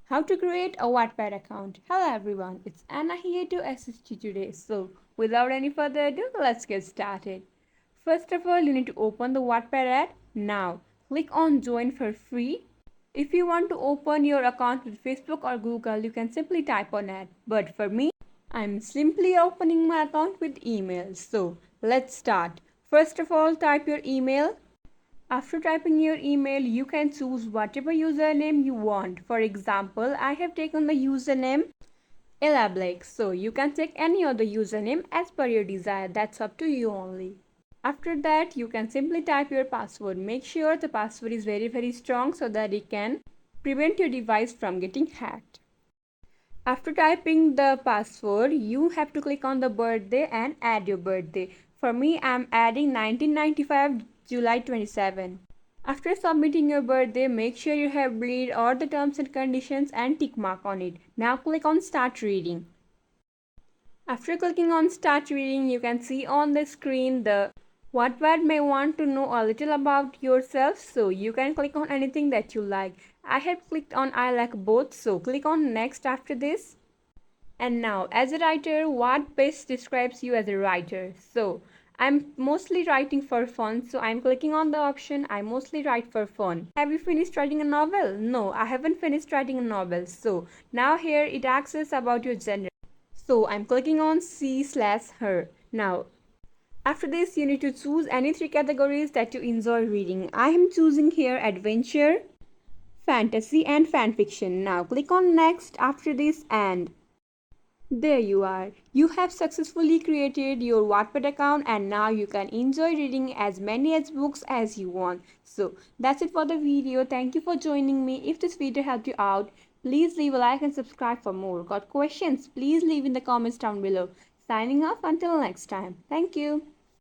How to create a Wattpad account. Hello everyone, it's Anna here to assist you today. So, without any further ado, let's get started. First of all, you need to open the Wattpad app. Now, click on join for free. If you want to open your account with Facebook or Google, you can simply type on it. But for me, I'm simply opening my account with email. So, let's start. First of all, type your email. After typing your email, you can choose whatever username you want. For example, I have taken the username Ella Blake, so you can take any other username as per your desire. That's up to you only. After that, you can simply type your password. Make sure the password is very strong so that it can prevent your device from getting hacked. After typing the password, you have to click on the birthday and add your birthday. For me, I'm adding 1995 July 27. After submitting your birthday, make sure you have read all the terms and conditions and tick mark on it. Now click on start reading. After clicking on start reading, you can see on the screen the Wattpad may want to know a little about yourself, so you can click on anything that you like. I have clicked on I like both, so click on next after this. And now, as a writer, what best describes you as a writer? So, I'm mostly writing for fun, so I'm clicking on the option I mostly write for fun. Have you finished writing a novel? No, I haven't finished writing a novel. So, now here it asks us about your gender. So, I'm clicking on she/her. Now, after this, you need to choose any three categories that you enjoy reading. I am choosing here adventure, fantasy, and fanfiction. Now, click on next after this and there you are. You have successfully created your Wattpad account and now you can enjoy reading as many as books as you want. So that's it for the video. Thank you for joining me. If this video helped you out, please leave a like and subscribe for more. Got questions? Please leave in the comments down below. Signing off until next time. Thank you.